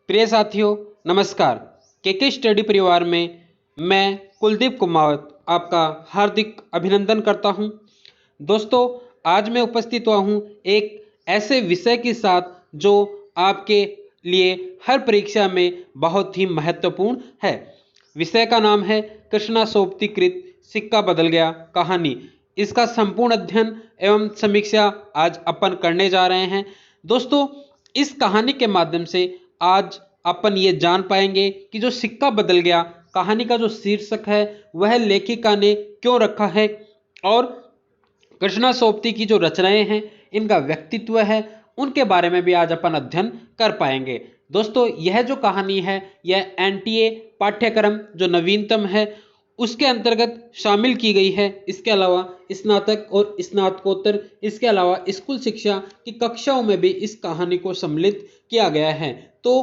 प्रिय साथियों, नमस्कार। केके स्टडी परिवार में मैं कुलदीप कुमावत आपका हार्दिक अभिनंदन करता हूं। दोस्तों, आज मैं उपस्थित हुआ हूं एक ऐसे विषय के साथ जो आपके लिए हर परीक्षा में बहुत ही महत्वपूर्ण है। विषय का नाम है कृष्णा सोबती कृत सिक्का बदल गया कहानी। इसका संपूर्ण अध्ययन एवं समीक्षा आज अपन करने जा रहे हैं। दोस्तों, इस कहानी के माध्यम से आज अपन ये जान पाएंगे कि जो सिक्का बदल गया कहानी का जो शीर्षक है वह लेखिका ने क्यों रखा है, और कृष्णा सोबती की जो रचनाएं हैं, इनका व्यक्तित्व है, उनके बारे में भी आज अपन अध्ययन कर पाएंगे। दोस्तों, यह जो कहानी है यह एनटीए पाठ्यक्रम जो नवीनतम है उसके अंतर्गत शामिल की गई है। इसके अलावा स्नातक और स्नातकोत्तर, इसके अलावा स्कूल शिक्षा की कक्षाओं में भी इस कहानी को सम्मिलित किया गया है। तो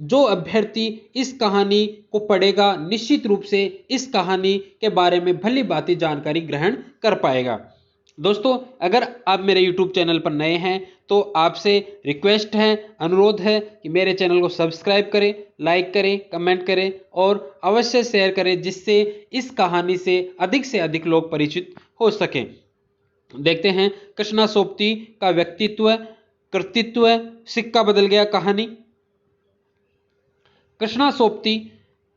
जो अभ्यर्थी इस कहानी को पढ़ेगा निश्चित रूप से इस कहानी के बारे में भली भांति जानकारी ग्रहण कर पाएगा। दोस्तों, अगर आप मेरे YouTube चैनल पर नए हैं तो आपसे रिक्वेस्ट है, अनुरोध है कि मेरे चैनल को सब्सक्राइब करें, लाइक करें, कमेंट करें और अवश्य शेयर करें, जिससे इस कहानी से अधिक लोग परिचित हो सकें। देखते हैं कृष्णा सोबती का व्यक्तित्व, कृतित्व, सिक्का बदल गया कहानी। कृष्णा सोबती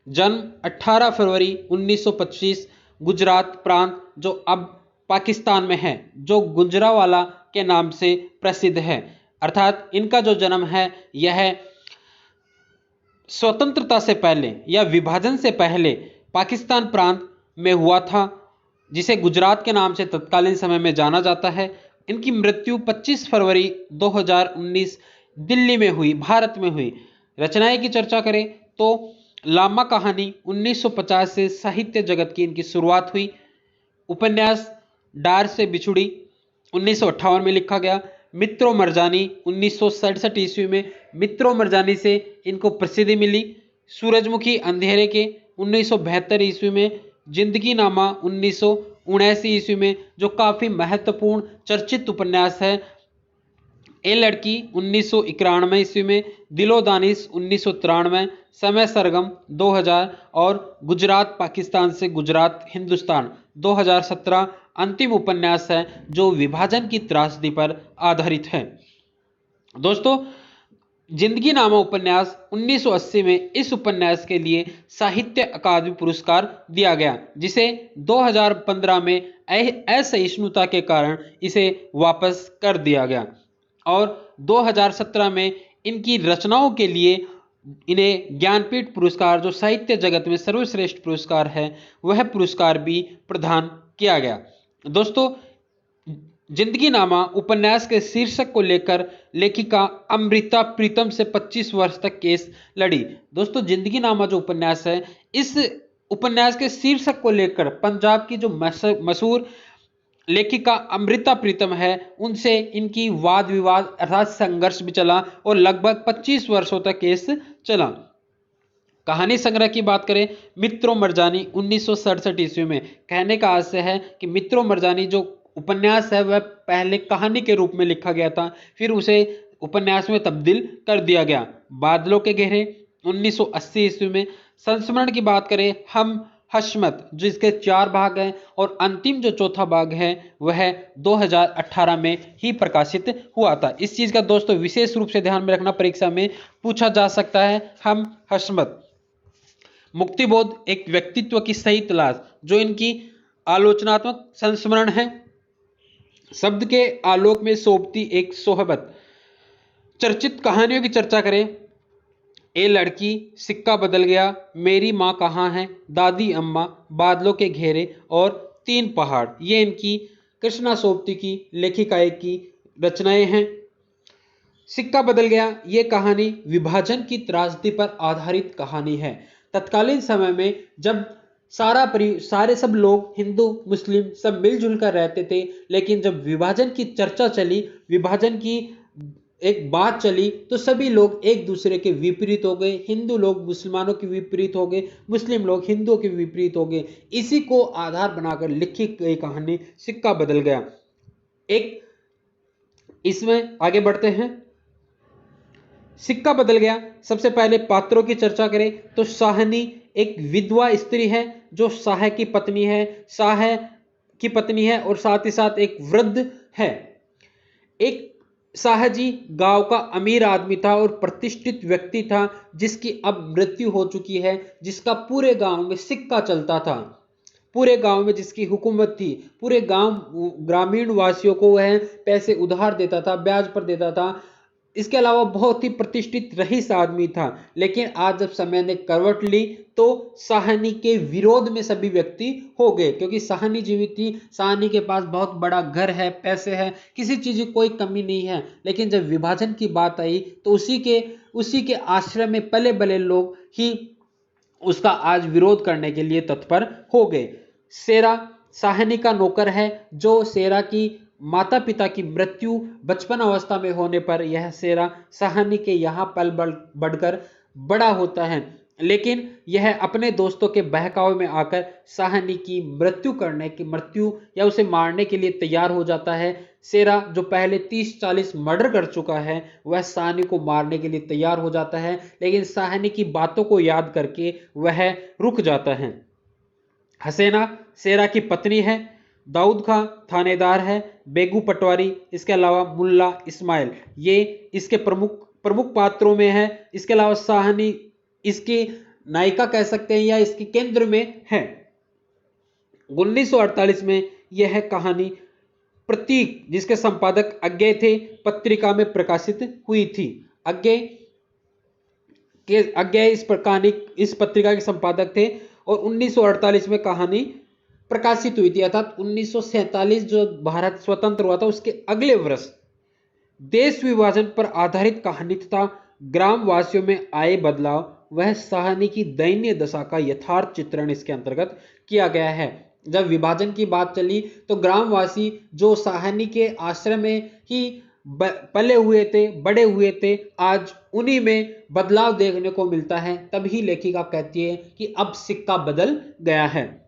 जन्म 18 फरवरी 1925 गुजरात प्रांत, जो अब पाकिस्तान में है, जो गुजरावाला के नाम से प्रसिद्ध है। अर्थात इनका जो जन्म है यह स्वतंत्रता से पहले या विभाजन से पहले पाकिस्तान प्रांत में हुआ था, जिसे गुजरात के नाम से तत्कालीन समय में जाना जाता है। इनकी मृत्यु 25 फरवरी 2019 दिल्ली में हुई, भारत में हुई। रचनाएं की चर्चा करें तो लामा कहानी 1950 से साहित्य जगत की इनकी शुरुआत हुई। उपन्यास डार से बिछुड़ी 1958 में लिखा गया। मित्रों मरजानी 1967 ईस्वी में, मित्रों मरजानी से इनको प्रसिद्धि मिली। सूरजमुखी अंधेरे के 1972 ईस्वी में। जिंदगी नामा 1979 ईस्वी में, जो काफी महत्वपूर्ण चर्चित उपन्यास है। ए लड़की 1991 ईस्वी में। दिलो दानिश 1993, समय सरगम 2000 और गुजरात पाकिस्तान से गुजरात हिंदुस्तान 2017 अंतिम उपन्यास है जो विभाजन की त्रासदी पर आधारित है। दोस्तों, जिंदगी नामा उपन्यास 1980 में इस उपन्यास के लिए साहित्य अकादमी पुरस्कार दिया गया, जिसे 2015 में असहिष्णुता के कारण इसे वापस कर दिया गया, और 2017 में इनकी रचनाओं के लिए इन्हें ज्ञानपीठ पुरस्कार, जो साहित्य जगत में सर्वश्रेष्ठ पुरस्कार है, वह पुरस्कार भी प्रदान किया गया। दोस्तों, जिंदगी नामा उपन्यास के शीर्षक को लेकर लेखिका अमृता प्रीतम से 25 वर्ष तक केस लड़ी। दोस्तों, जिंदगी नामा जो उपन्यास है, इस उपन्यास के शीर्षक को लेकर पंजाब की जो मशहूर लेखिका अमृता प्रीतम है, उनसे इनकी वाद विवाद अर्थात संघर्ष भी चला और लगभग 25 वर्षों तक केस चला। कहानी संग्रह की बात करें, मित्रों मरजानी 1967 ईस्वी में। कहने का आशय है कि मित्रों मरजानी जो उपन्यास है वह पहले कहानी के रूप में लिखा गया था, फिर उसे उपन्यास में तब्दील कर दिया गया। बादलों के घेरे 1980 ईस्वी में। संस्मरण की बात करें, हम हशमत, जिसके 4 भाग हैं, और अंतिम जो चौथा भाग है वह 2018 में ही प्रकाशित हुआ था। इस चीज का दोस्तों विशेष रूप से ध्यान में रखना, परीक्षा में पूछा जा सकता है। हम हशमत, मुक्तिबोध, एक व्यक्तित्व की सही तलाश, जो इनकी आलोचनात्मक संस्मरण है। शब्द के आलोक में सोबती एक सोहबत। चर्चित कहानियों की चर्चा करें, ए लड़की, सिक्का बदल गया, मेरी माँ कहाँ है, दादी अम्मा, बादलों के घेरे और 3 पहाड़, ये इनकी कृष्णा सोबती की लेखिकाएं की रचनाएं हैं। सिक्का बदल गया ये कहानी विभाजन की त्रासदी पर आधारित कहानी है। तत्कालीन समय में जब सारे सब लोग हिंदू मुस्लिम सब मिलजुल कर रहते थे, लेकिन जब विभाजन की चर्चा चली, विभाजन की एक बात चली, तो सभी लोग एक दूसरे के विपरीत हो गए। हिंदू लोग मुसलमानों के विपरीत हो गए, मुस्लिम लोग हिंदुओं के विपरीत हो गए। इसी को आधार बनाकर लिखी गई कहानी सिक्का बदल गया। एक इसमें आगे बढ़ते हैं। सिक्का बदल गया। सबसे पहले पात्रों की चर्चा करें तो साहनी एक विधवा स्त्री है जो शाह की पत्नी है, शाह की पत्नी है और साथ ही साथ एक वृद्ध है। एक शाहजी गांव का अमीर आदमी था और प्रतिष्ठित व्यक्ति था जिसकी अब मृत्यु हो चुकी है, जिसका पूरे गांव में सिक्का चलता था, पूरे गांव में जिसकी हुकूमत थी, पूरे गांव ग्रामीण वासियों को वह पैसे उधार देता था, ब्याज पर देता था। इसके अलावा बहुत ही प्रतिष्ठित रईस आदमी था। लेकिन आज जब समय ने करवट ली तो साहनी के विरोध में सभी व्यक्ति हो गए, क्योंकि साहनी जीवित थी, साहनी के पास बहुत बड़ा घर है, पैसे हैं, किसी चीज की कोई कमी नहीं है। लेकिन जब विभाजन की बात आई तो उसी के आश्रय में पले बले लोग ही उसका आज विरोध करने के लिए तत्पर हो गए। शेरा साहनी का नौकर है, जो शेरा की माता पिता की मृत्यु बचपन अवस्था में होने पर यह शेरा साहनी के यहाँ पल बढ़कर बड़ा होता है। लेकिन यह अपने दोस्तों के बहकावे में आकर साहनी की मृत्यु या उसे मारने के लिए तैयार हो जाता है। शेरा जो पहले 30-40 मर्डर कर चुका है वह साहनी को मारने के लिए तैयार हो जाता है, लेकिन साहनी की बातों को याद करके वह रुक जाता है। हसेना शेरा की पत्नी है, दाऊद खां थानेदार है, बेगू पटवारी, इसके अलावा मुल्ला इस्माइल, ये इसके प्रमुख पात्रों में है। इसके अलावा साहनी इसकी नायिका कह सकते हैं या इसके केंद्र में है। 1948 में यह कहानी प्रतीक, जिसके संपादक अज्ञेय थे, पत्रिका में प्रकाशित हुई थी। अज्ञेय इस पत्रिका के संपादक थे और 1948 में कहानी प्रकाशित हुई थी, अर्थात 1947 जो भारत स्वतंत्र हुआ था उसके अगले वर्ष। देश विभाजन पर आधारित कहानी तथा ग्राम वासियों में आए बदलाव, वह साहनी की दयनीय दशा का यथार्थ चित्रण इसके अंतर्गत किया गया है। जब विभाजन की बात चली तो ग्रामवासी जो साहनी के आश्रय में ही पले हुए थे, बड़े हुए थे, आज उन्हीं में बदलाव देखने को मिलता है। तभी लेखिका कहती है कि अब सिक्का बदल गया है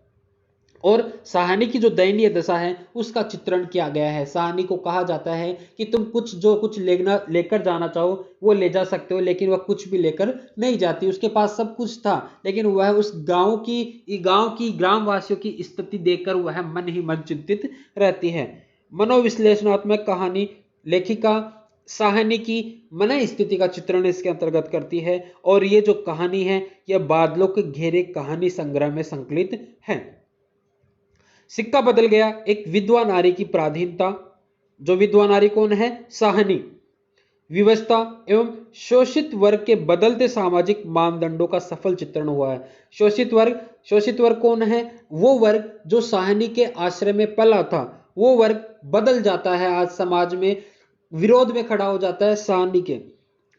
और साहनी की जो दयनीय दशा है उसका चित्रण किया गया है। साहनी को कहा जाता है कि तुम कुछ लेकर जाना चाहो वो ले जा सकते हो, लेकिन वह कुछ भी लेकर नहीं जाती। उसके पास सब कुछ था, लेकिन वह उस गांव की ग्रामवासियों की स्थिति देखकर वह मन ही मन चिंतित रहती है। मनोविश्लेषणात्मक कहानी लेखिका साहनी की मन स्थिति का चित्रण इसके अंतर्गत करती है और ये जो कहानी है यह बादलों के घेरे कहानी संग्रह में संकलित है। सिक्का बदल गया एक विधवा नारी की पराधीनता। जो विधवा नारी कौन है? साहनी। विवशता एवं शोषित वर्ग के बदलते सामाजिक मानदंडों का सफल चित्रण हुआ है। शोषित वर्ग कौन है? वो वर्ग जो साहनी के आश्रय में पला था, वो वर्ग बदल जाता है, आज समाज में विरोध में खड़ा हो जाता है साहनी के।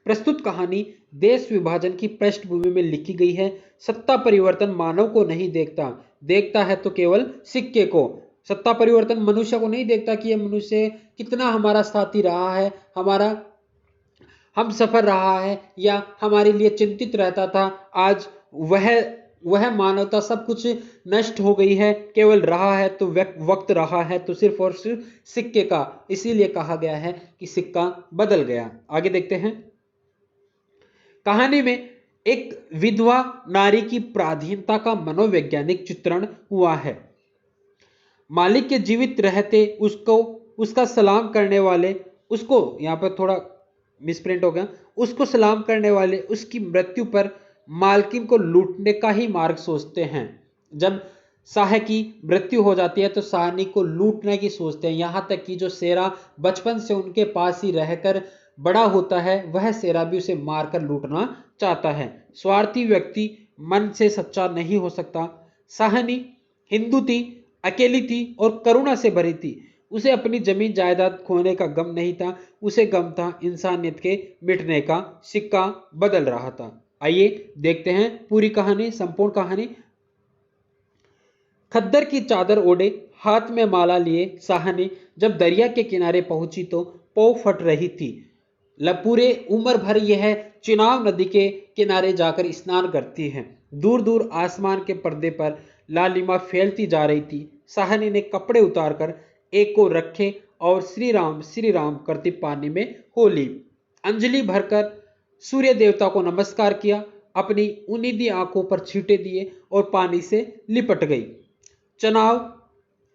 प्रस्तुत कहानी देश विभाजन की पृष्ठभूमि में लिखी गई है। सत्ता परिवर्तन मानव को नहीं देखता है तो केवल सिक्के को। सत्ता परिवर्तन मनुष्य को नहीं देखता कि यह मनुष्य कितना हमारा साथी रहा है, हमारा हम सफर रहा है या हमारे लिए चिंतित रहता था। आज वह मानवता सब कुछ नष्ट हो गई है, केवल रहा है तो वक्त रहा है तो सिर्फ और सिर्फ सिक्के का। इसीलिए कहा गया है कि सिक्का बदल गया। आगे देखते हैं। कहानी में एक विधवा नारी की पराधीनता का मनोवैज्ञानिक चित्रण हुआ है। मालिक के जीवित रहते उसका सलाम करने वाले, उसको यहाँ पर थोड़ा मिसप्रिंट हो गया, उसको सलाम करने वाले उसकी मृत्यु पर मालकिन को लूटने का ही मार्ग सोचते हैं। जब शाह की मृत्यु हो जाती है तो साहनी को लूटने की सोचते हैं। यहाँ तक कि जो शेरा बचपन से उनके पास ही रहकर बड़ा होता है वह शेरा भी उसे मारकर लूटना चाहता है। स्वार्थी व्यक्ति मन से सच्चा नहीं हो सकता। साहनी हिंदू थी, अकेली थी और करुणा से भरी थी। उसे अपनी जमीन जायदाद खोने का गम नहीं था, उसे गम था इंसानियत के मिटने का। सिक्का बदल रहा था। आइए देखते हैं पूरी कहानी, संपूर्ण कहानी। खद्दर की चादर ओढ़े, हाथ में माला लिए साहनी जब दरिया के किनारे पहुंची तो पौ फट रही थी। पूरे उम्र भर यह चिनाब नदी के किनारे जाकर स्नान करती है। दूर दूर आसमान के पर्दे पर लालिमा फैलती जा रही थी। साहनी ने कपड़े उतारकर एक को रखे और श्री राम करती पानी में हो ली। अंजलि भरकर सूर्य देवता को नमस्कार किया, अपनी उन्नीदी आंखों पर छींटे दिए और पानी से लिपट गई। चनाव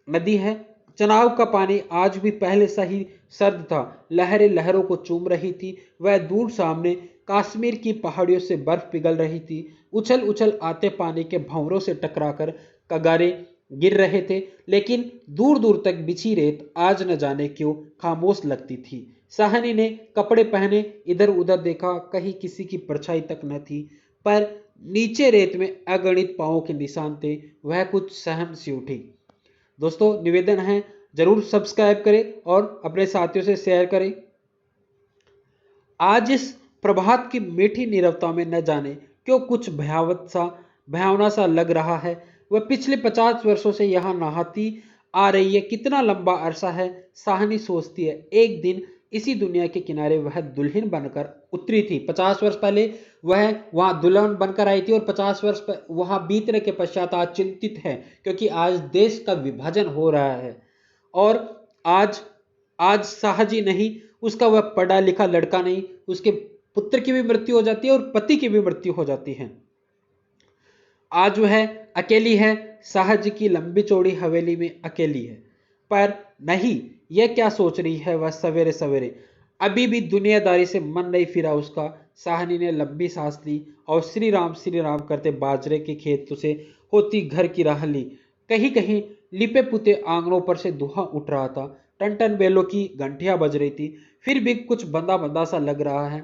नदी है। चनाव का पानी आज भी पहले सा ही सर्द था। लहरें लहरों को चूम रही थी। वह दूर सामने कश्मीर की पहाड़ियों से बर्फ पिघल रही थी। उछल उछल आते पानी के भंवरों से टकराकर कगारे गिर रहे थे, लेकिन दूर दूर तक बिछी रेत आज न जाने क्यों खामोश लगती थी। साहनी ने कपड़े पहने, इधर उधर देखा, कहीं किसी की परछाई तक न थी, पर नीचे रेत में अगणित पांवों के निशान थे। वह कुछ सहम सी उठी। दोस्तों, निवेदन है जरूर सब्सक्राइब करें और अपने साथियों से शेयर करें। आज इस प्रभात की मीठी नीरवता में न जाने क्यों कुछ भयावना सा लग रहा है। वह पिछले 50 वर्षों से यहाँ नहाती आ रही है। कितना लंबा अरसा है, साहनी सोचती है। एक दिन इसी दुनिया के किनारे वह दुल्हन बनकर उतरी थी। 50 वर्ष पहले वह वहां दुल्हन बनकर आई थी और 50 वर्ष वहां बीतने के पश्चात आज चिंतित है, क्योंकि आज देश का विभाजन हो रहा है और आज आज शाहजी नहीं, उसका वह पढ़ा लिखा लड़का नहीं, उसके पुत्र की भी मृत्यु हो जाती है और पति की भी मृत्यु हो जाती है। आज वह अकेली है, शाहजी की लंबी चौड़ी हवेली में अकेली है। पर नहीं, यह क्या सोच रही है वह सवेरे सवेरे। अभी भी दुनियादारी से मन नहीं फिरा उसका। साहनी ने लंबी सांस ली और श्री राम करते बाजरे के खेतों से होती घर की राह ली। कहीं कहीं लिपे पुते आंगनों पर से धुआं उठ रहा था। टन टन बेलों की घंटियां बज रही थी। फिर भी कुछ बंदा बंदा सा लग रहा है।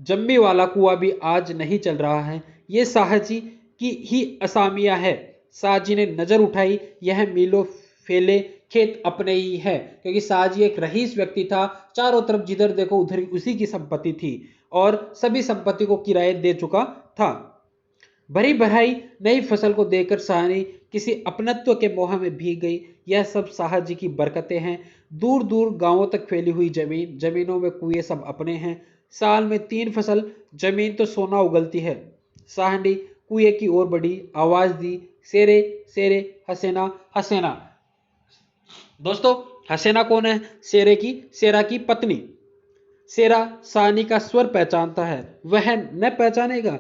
जम्बी वाला कुआं भी आज नहीं चल रहा है। ये साहजी की ही असामिया है। साहजी ने नजर उठाई। यह मीलों फैले खेत अपने ही है, क्योंकि साहजी एक रईस व्यक्ति था। चारों तरफ जिधर देखो उधर उसी की संपत्ति थी और सभी संपत्ति को किराए दे चुका था। भरी भराई नई फसल को देखकर साहनी किसी अपनत्व के मोह में भीग गई। यह सब साहजी की बरकतें हैं। दूर दूर गांवों तक फैली हुई जमीनों में कुएं सब अपने हैं। साल में 3 फसल जमीन तो सोना उगलती है। साहनी कुएं की ओर बढ़ी, आवाज दी, शेरे शेरे हसेना हसेना। दोस्तों, हसेना कौन है? शेरा की पत्नी। शेरा साहनी का स्वर पहचानता है। वह न पहचानेगा?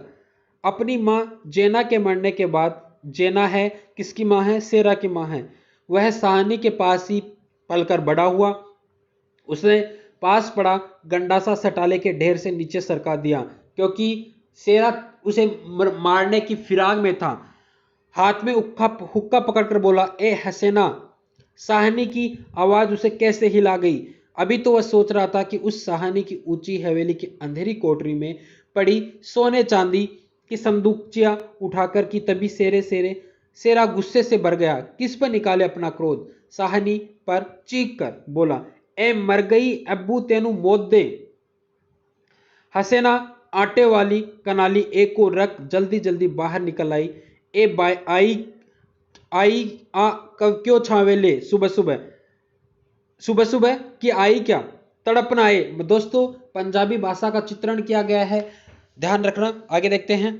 अपनी मां जेना के मरने के बाद। जेना है किसकी मां है? शेरा की मां है। वह साहनी के पास ही पलकर बड़ा हुआ। उसने पास पड़ा गंडासा सटाले के ढेर से नीचे सरका दिया, क्योंकि शेरा उसे मारने की फिराक में था। हाथ में हुक्का पकड़कर बोला, ए हसेना। साहनी की आवाज उसे कैसे हिला गई। अभी तो वह सोच रहा था कि उस साहनी की ऊंची हवेली की अंधेरी कोठरी में पड़ी सोने चांदी की संदूकचियां उठाकर की तभी शेरा गुस्से से भर गया। किस पर निकाले अपना क्रोध? साहनी पर चीख कर बोला, ए मर गई अब्बू, तेनू मौत दे। हसेना आटे वाली कनाली एक को रख जल्दी जल्दी बाहर निकल आई। ए बाय आई कब क्यों छावे ले? सुबह सुबह की आई क्या? तड़पना आए। दोस्तों, पंजाबी भाषा का चित्रण किया गया है, ध्यान रखना। आगे देखते हैं।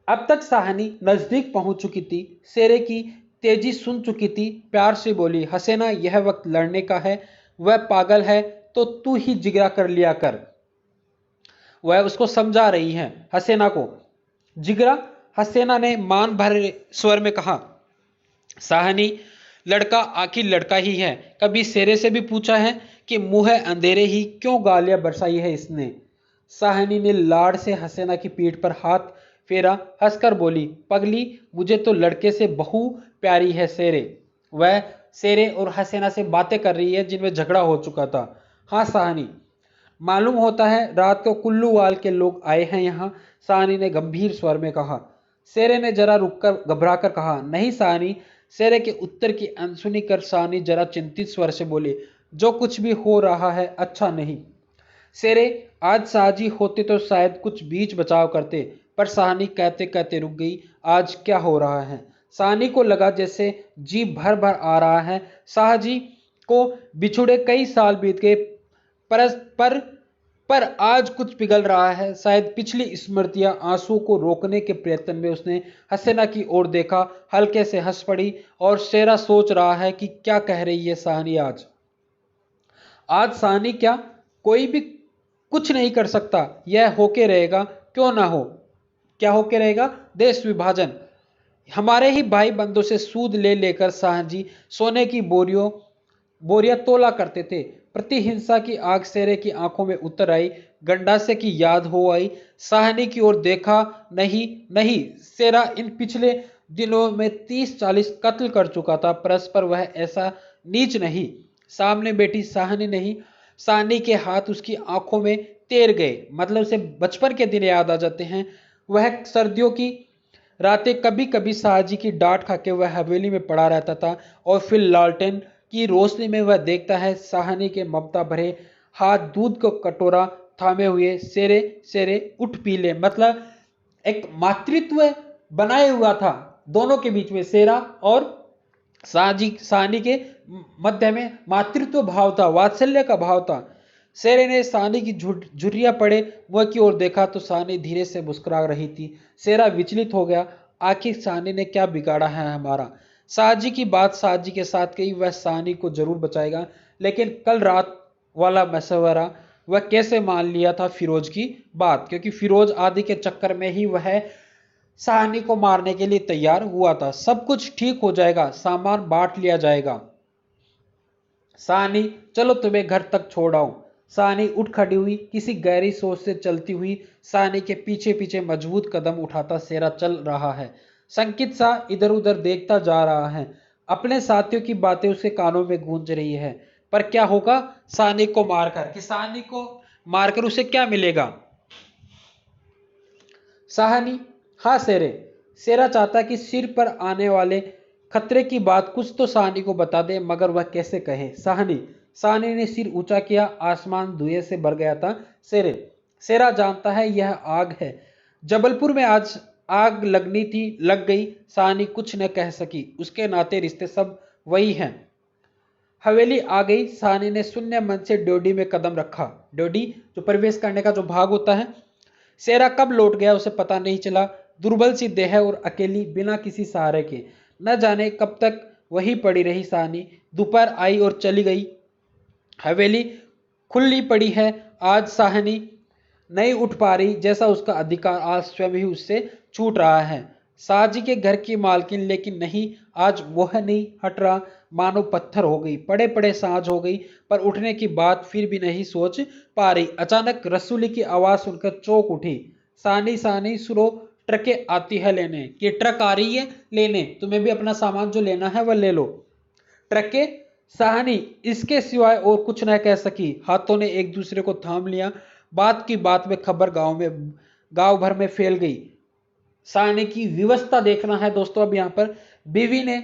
अब तक साहनी नजदीक पहुंच चुकी थी। शेरे की तेजी सुन चुकी थी। प्यार से बोली, हसेना, यह वक्त लड़ने का है। वह पागल है तो तू ही जिगरा कर लिया कर। वह उसको समझा रही है, हसेना को। जिगरा? हसेना ने मान भरे स्वर में कहा। साहनी, लड़का आखिर लड़का ही है। कभी शेरे से भी पूछा है कि मुंह अंधेरे ही क्यों गालियां बरसाई है इसने? साहनी ने लाड़ से हसेना की पीठ पर हाथ फेरा, हंसकर बोली, पगली, मुझे तो लड़के से बहू प्यारी है शेरे। वह शेरे और हसेना से बातें कर रही है जिनमें झगड़ा हो चुका था। हाँ साहनी, मालूम होता है रात को कुल्लूवाल के लोग आए हैं यहाँ, साहनी ने गंभीर स्वर में कहा। शेरे ने जरा रुककर घबराकर कहा, नहीं साहनी। शेरे के उत्तर की अनसुनी कर साहनी जरा चिंतित स्वर से बोली, जो कुछ भी हो रहा है अच्छा नहीं। शेरे, आज साहजी होते तो शायद कुछ बीच बचाव करते, पर साहनी कहते कहते रुक गई। आज क्या हो रहा है? साहनी को लगा जैसे जी भर भर आ रहा है। साहजी को बिछुड़े कई साल बीत गए, पर आज कुछ पिघल रहा है। शायद पिछली स्मृतियां। आंसू को रोकने के प्रयत्न में उसने हसेना की ओर देखा, हल्के से हंस पड़ी। और शेरा सोच रहा है कि क्या कह रही है साहनी आज। आज साहनी क्या कोई भी कुछ नहीं कर सकता, यह होके रहेगा, क्यों ना हो। क्या होके रहेगा? देश विभाजन। हमारे ही भाई बंधुओं से सूद ले लेकर शाहजी सोने की बोरियां तोला करते थे। प्रतिहिंसा की आग शेरे की आंखों में उतर आई, गंडासे की याद हो आई। साहनी की ओर देखा, नहीं नहीं, शेरा इन पिछले दिनों में 30-40 कत्ल कर चुका था, परस्पर वह ऐसा नीच नहीं। सामने बैठी साहनी नहीं, साहनी के हाथ उसकी आंखों में तैर गए, मतलब उसे बचपन के दिन याद आ जाते हैं। वह सर्दियों की रातें कभी कभी साहजी की डांट खाके वह हवेली में पड़ा रहता था और फिर लालटेन की रोशनी में वह देखता है साहनी के ममता भरे हाथ दूध का कटोरा थामे हुए। सेरे सेरे उठ पी ले, मतलब एक मातृत्व बनाए हुआ था दोनों के बीच में, सेरा और साहनी के मध्य में मातृत्व भाव था, वात्सल्य का भाव था। शेरे ने सानी की झुर्रियां पड़े मुंह की ओर देखा तो सानी धीरे से मुस्कुरा रही थी। शेरा विचलित हो गया, आखिर सानी ने क्या बिगाड़ा है हमारा। साहजी की बात साहजी के साथ कही, वह सानी को जरूर बचाएगा, लेकिन कल रात वाला मशवरा वह कैसे मान लिया था फिरोज की बात, क्योंकि फिरोज आदि के चक्कर में ही वह साहनी को मारने के लिए तैयार हुआ था। सब कुछ ठीक हो जाएगा, सामान बांट लिया जाएगा। साहनी, चलो तुम्हें घर तक छोड़ आऊं। साहनी उठ खड़ी हुई, किसी गहरी सोच से चलती हुई। साहनी के पीछे पीछे मजबूत कदम उठाता शेरा चल रहा है। संकित सा इधर उधर देखता जा रहा है। अपने साथियों की बातें उसके कानों में गूंज रही है। पर क्या होगा साहनी को मारकर? कि साहनी को मारकर उसे क्या मिलेगा? साहनी, हाँ शेरे। शेरा चाहता कि सिर पर आने वाले खतरे की बात कुछ तो साहनी को बता दे, मगर वह कैसे कहे? साहनी, साहनी ने सिर ऊंचा किया, आसमान धुएं से भर गया था। शेरे, शेरा जानता है यह आग है। जबलपुर में आज आग लगनी थी, लग गई। साहनी कुछ न कह सकी, उसके नाते रिश्ते सब वही हैं। हवेली आ गई। साहनी ने शून्य मन से ड्योढ़ी में कदम रखा। ड्योढ़ी जो प्रवेश करने का जो भाग होता है। शेरा कब लौट गया उसे पता नहीं चला। दुर्बल सी देह और अकेली, बिना किसी सहारे के, न जाने कब तक वही पड़ी रही साहनी। दोपहर आई और चली गई। हवेली खुली पड़ी है। आज साहनी नहीं उठ पा रही, जैसा उसका अधिकार आज स्वयं ही उससे छूट रहा है। साहजी के घर की मालकिन, लेकिन नहीं, आज वह नहीं हट रहा, मानो पत्थर हो गई। पड़े पड़े सांझ हो गई, पर उठने की बात फिर भी नहीं सोच पा रही। अचानक रसूली की आवाज सुनकर चौंक उठी। सानी सानी सुनो, ट्रकें आती है लेने। कि ट्रक आ रही है लेने, तुम्हें भी अपना सामान जो लेना है वह ले लो। ट्रकें? साहनी इसके सिवाय और कुछ न कह सकी। हाथों ने एक दूसरे को थाम लिया। बात की बात में खबर गांव भर में फैल गई। साहनी की विवशता देखना है दोस्तों। अब यहां पर बीवी ने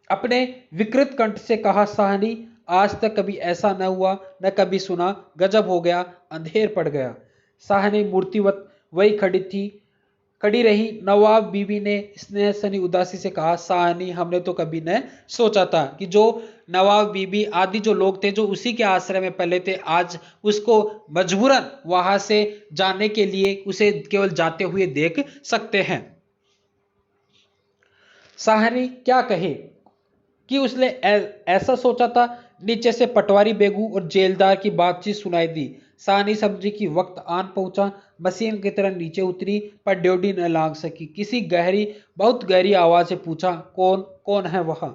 अपने विकृत कंठ से कहा, साहनी, आज तक कभी ऐसा न हुआ, न कभी सुना। गजब हो गया, अंधेर पड़ गया। साहनी मूर्तिवत वही खड़ी रही। नवाब बीबी ने स्नेह सनी उदासी से कहा, साहनी, हमने तो कभी न सोचा था कि जो नवाब बीबी आदि जो लोग थे जो उसी के आश्रय में पले थे, आज उसको मजबूरन वहां से जाने के लिए उसे केवल जाते हुए देख सकते हैं। साहनी क्या कहे कि उसने ऐसा सोचा था। नीचे से पटवारी बेगू और जेलदार की बातचीत सुनाई दी। साहनी समझी कि वक्त आन पहुंचा। मशीन की तरह नीचे उतरी, पर ड्योढ़ी न लांग सकी। किसी बहुत गहरी आवाज से पूछा, कौन कौन है वहां?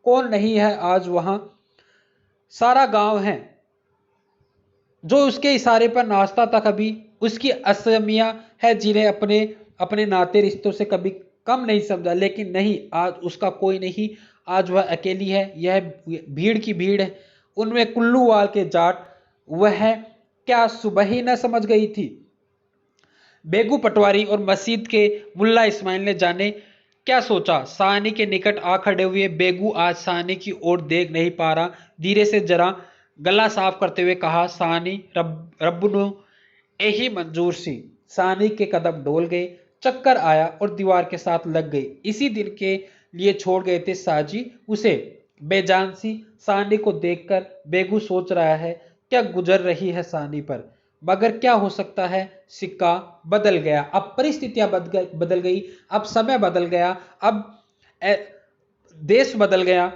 कौन नहीं है आज वहां? सारा गांव है, जो उसके इशारे पर नाचता था। कभी उसकी असमिया है जिन्हें अपने अपने नाते रिश्तों से कभी कम नहीं समझा, लेकिन नहीं, आज उसका कोई नहीं। आज वह अकेली है। यह भीड़ की भीड़ है, उनमें कुल्लूवाल के जाट। वह क्या सुबह ही न समझ गई थी? बेगू पटवारी और मस्जिद के मुल्ला इस्माइल ने जाने क्या सोचा। साहनी के निकट आ खड़े हुए बेगू आज साहनी की ओर देख नहीं पा रहा। धीरे से जरा गला साफ करते हुए कहा, साहनी, रब्बनु यही मंजूर सी। साहनी के कदम डोल गए, चक्कर आया और दीवार के साथ लग गई। इसी दिन के लिए छोड़ गए थे साजी उसे। बेजान सी साहनी को देखकर बेगू सोच रहा है, क्या गुजर रही है साहनी पर। मगर क्या हो सकता है? सिक्का बदल गया, अब परिस्थितियां बदल गई, अब समय बदल गया, अब देश बदल गया।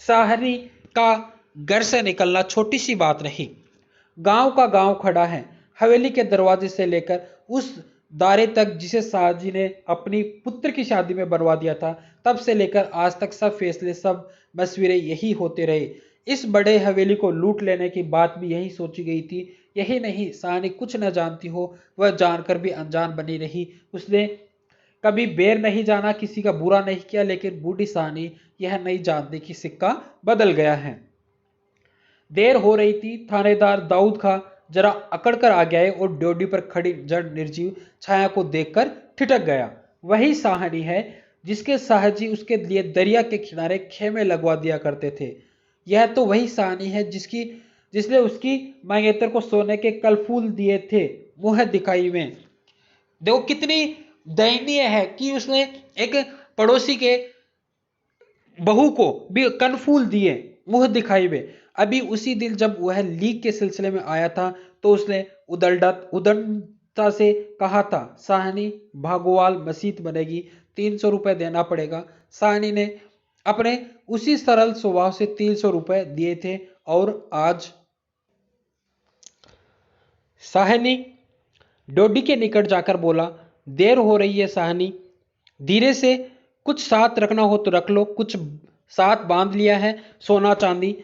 साहनी का घर से निकलना छोटी सी बात नहीं। गांव का गांव खड़ा है। हवेली के दरवाजे से लेकर उस दारे तक जिसे शाहजी ने अपनी पुत्र की शादी में बनवा दिया था, तब से लेकर आज तक सब फैसले, सब मशवरे यही होते रहे। इस बड़े हवेली को लूट लेने की बात भी यही सोची गई थी। यही नहीं, शाहनी कुछ न जानती हो, वह जानकर भी अनजान बनी रही। उसने कभी बैर नहीं जाना, किसी का बुरा नहीं किया, लेकिन बूढ़ी शाहनी यह नहीं जानती कि सिक्का बदल गया है। देर हो रही थी। थानेदार दाऊद खां जरा अकड़ कर आ गया और ड्योढ़ी पर खड़ी जड़ निर्जीव छाया को देखकर ठिठक गया। वही शाहनी है जिसके साहजी उसके लिए दरिया के किनारे खेमे लगवा दिया करते थे। यह तो वही शाहनी है जिसने उसकी मंगेतर को सोने के कलफूल दिए थे मुंह दिखाई में। देखो कितनी दयनीय है कि उसने एक पड़ोसी के बहू को भी कनफूल दिए मुंह दिखाई में। अभी उसी दिन जब वह लीग के सिलसिले में आया था तो उसने उदंडता से कहा था, साहनी भागोवाल मसीत बनेगी, 300 रुपए देना पड़ेगा। साहनी ने अपने उसी सरल स्वभाव से 300 रुपए दिए थे और आज साहनी डोडी के निकट जाकर बोला, देर हो रही है साहनी, धीरे से, कुछ साथ रखना हो तो रख लो, कुछ साथ बांध लिया है, सोना चांदी।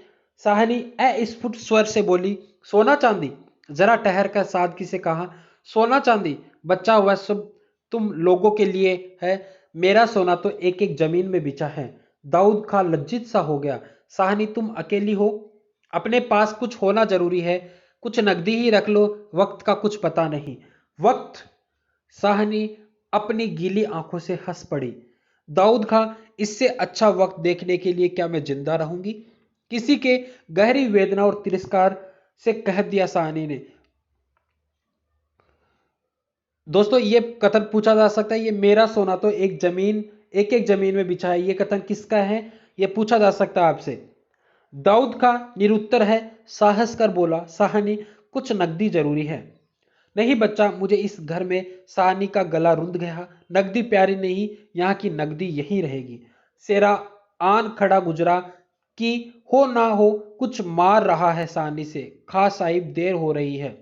साहनी अस्फुट स्वर से बोली, सोना चांदी? जरा ठहर कर सादगी से कहा, सोना चांदी बच्चा, वह सब तुम लोगों के लिए है, मेरा सोना तो एक एक जमीन में बिछा है। दाऊद खां लज्जित सा हो गया। साहनी तुम अकेली हो, अपने पास कुछ होना जरूरी है, कुछ नकदी ही रख लो, वक्त का कुछ पता नहीं। वक्त? साहनी अपनी गीली आंखों से हंस पड़ी। दाऊद खां, इससे अच्छा वक्त देखने के लिए क्या मैं जिंदा रहूंगी? किसी के गहरी वेदना और तिरस्कार से कह दिया साहनी ने। दोस्तों, ये कथन पूछा जा सकता है, ये मेरा सोना तो एक एक जमीन में बिछा है, ये कथन किसका है? ये पूछा जा सकता है आपसे। दाऊद खां निरुत्तर है, साहस कर बोला, साहनी कुछ नकदी जरूरी है। नहीं बच्चा, मुझे इस घर में साहनी का गला रुंध गया, नकदी प्यारी नहीं, यहाँ की नकदी यहीं रहेगी। सेरा आन खड़ा गुजरा कि हो ना हो कुछ मार रहा है साहनी से, खा साहिब देर हो रही है।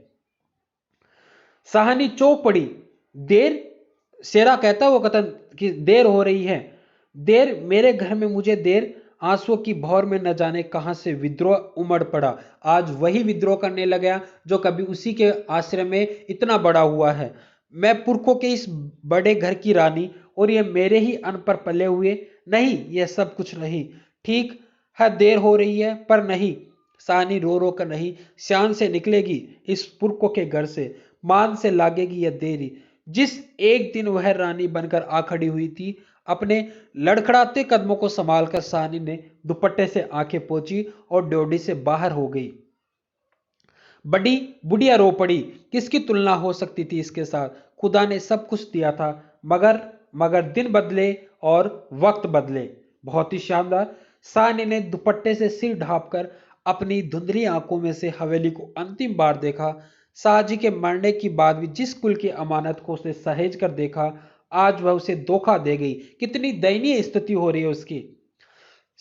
साहनी चौंक पड़ी। देर? शेरा कहता वो कथन कि देर हो रही है? देर? मेरे घर में मुझे देर? आंसुओं की भौर में न जाने कहां से विद्रोह उमड़ पड़ा। आज वही विद्रोह करने लगा जो कभी उसी के आश्रय में इतना बड़ा हुआ है। मैं पुरखों के इस बड़े घर की रानी और ये मेरे ही अन्न पर पले हुए? नहीं, यह सब कुछ नहीं। ठीक है, देर हो रही है, पर नहीं, सानी रो रो कर नहीं, शान से निकलेगी इस पुरखों के घर से, मान से लागेगी यह देरी। जिस एक दिन वह रानी बनकर आ खड़ी हुई थी, अपने लड़खड़ाते कदमों को संभालकर सानी ने दुपट्टे से आंखें पोंछी और ड्योढ़ी से बाहर हो गई। बड़ी बुढ़िया रो पड़ी। किसकी तुलना हो सकती थी इसके साथ? खुदा ने सब कुछ दिया था, मगर दिन बदले और वक्त बदले। बहुत ही शानदार। सानी ने दुपट्टे से सिर ढांपकर अपनी धुंधली आंखों में से हवेली को अंतिम बार देखा। शाहजी के मरने की बाद भी जिस कुल की अमानत को उसने सहेज कर देखा, आज वह उसे धोखा दे गई। कितनी दयनीय स्थिति हो रही है उसकी।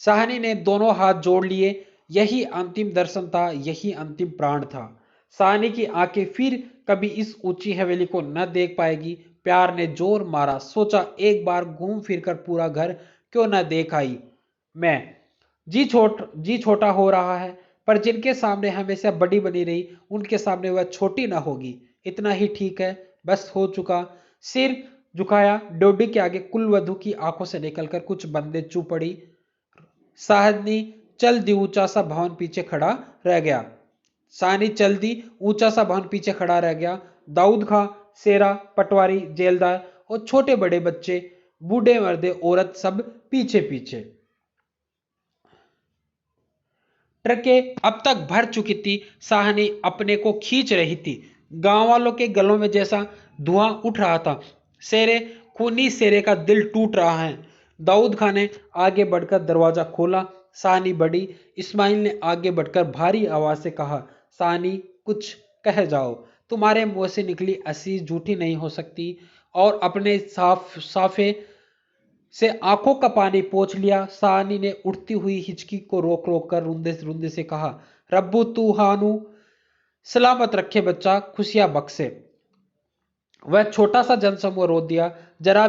साहनी ने दोनों हाथ जोड़ लिए। यही अंतिम दर्शन था, यही अंतिम प्राण था। साहनी की आंखें फिर कभी इस ऊंची हवेली को न देख पाएगी। प्यार ने जोर मारा, सोचा एक बार घूम फिर कर पूरा घर क्यों न देख आई। मैं जी छोटा हो रहा है, पर जिनके सामने हमेशा बड़ी बनी रही, उनके सामने वह छोटी ना होगी। इतना ही ठीक है, बस हो चुका। सिर झुकाया। डोडी के आगे कुलवधु की आंखों से निकलकर कुछ बंदे चुप पड़ी। साहनी चल दी, ऊंचा सा भवन पीछे खड़ा रह गया। साहनी चल दी, ऊंचा सा भवन पीछे खड़ा रह गया। दाऊद खां, सेरा, पटवारी, जेलदार और छोटे बड़े बच्चे, बूढ़े मर्दे, औरत सब पीछे पीछे। ट्रकें अब तक भर चुकी थी। साहनी अपने को खींच रही थी। गांव वालों के गलों में जैसा धुआं उठ रहा था। खूनी शेरे का दिल टूट रहा है। दाऊद खान ने आगे बढ़कर दरवाजा खोला। साहनी बढ़ी। इस्माइल ने आगे बढ़कर भारी आवाज से कहा, साहनी कुछ कह जाओ, तुम्हारे मुंह से निकली असीस झूठी नहीं हो सकती। और अपने साफे से आंखों का पानी पोंछ लिया। साहनी ने उठती हुई हिचकी को रोक रोक कर रुंदे रुंदे से कहा, रब्बू तू हानू, सलामत रखे बच्चा, खुशियां बख्शे। वह छोटा सा जनसमूह रो दिया, जरा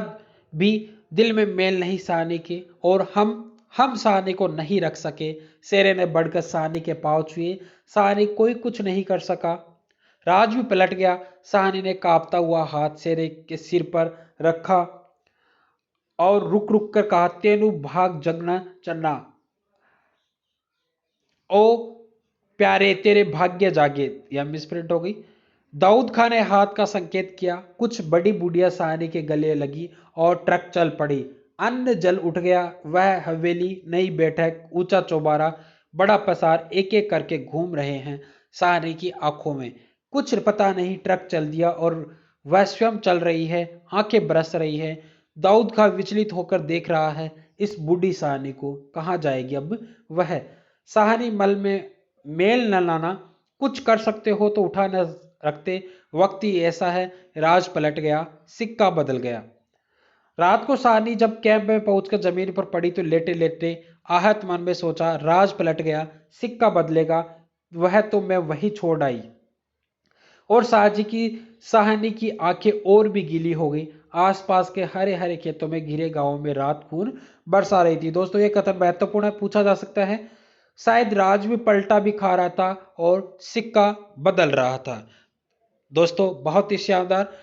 भी दिल में मेल नहीं सहानी के, और हम सहानी को नहीं रख सके। शेरे ने बढ़कर सहानी के पांव छुए, सहानी कोई कुछ नहीं कर सका। राज भी पलट गया। सहानी ने कांपता हुआ हाथ शेरे के सिर पर रखा और रुक रुक कर कहा, तेनू भाग जगना चन्ना, ओ प्यारे तेरे भाग्य जागे। या मिसप्रिंट हो गई। दाऊद खान ने हाथ का संकेत किया, कुछ बड़ी बुढ़िया सहानी के गले लगी और ट्रक चल पड़ी। अन्न जल उठ गया। वह हवेली, नई बैठक, ऊंचा चौबारा, बड़ा पसार एक एक करके घूम रहे हैं सहानी की आंखों में। कुछ पता नहीं, ट्रक चल दिया और वह स्वयं चल रही है, आंखें बरस रही है। दाऊद खान विचलित होकर देख रहा है इस बूढ़ी सहानी को, कहाँ जाएगी अब वह। सहानी मल में मेल न लाना, कुछ कर सकते हो तो उठा न रखते। वक्त ही ऐसा है। राज पलट गया, सिक्का बदल गया। रात को सहानी जब कैंप में पहुंचकर जमीन पर पड़ी तो लेटे लेटे आहत मन में सोचा, राज पलट गया, सिक्का बदलेगा, वह तो मैं वही छोड़ आई। और साहजी की सहानी की आंखें और भी गीली हो गई। आसपास के हरे हरे खेतों में घिरे गांवों में रात खून बरसा रही थी। दोस्तों ये कथन महत्वपूर्ण है, पूछा जा सकता है। शायद राज भी पलटा भी खा रहा था और सिक्का बदल रहा था। दोस्तों बहुत ही शानदार।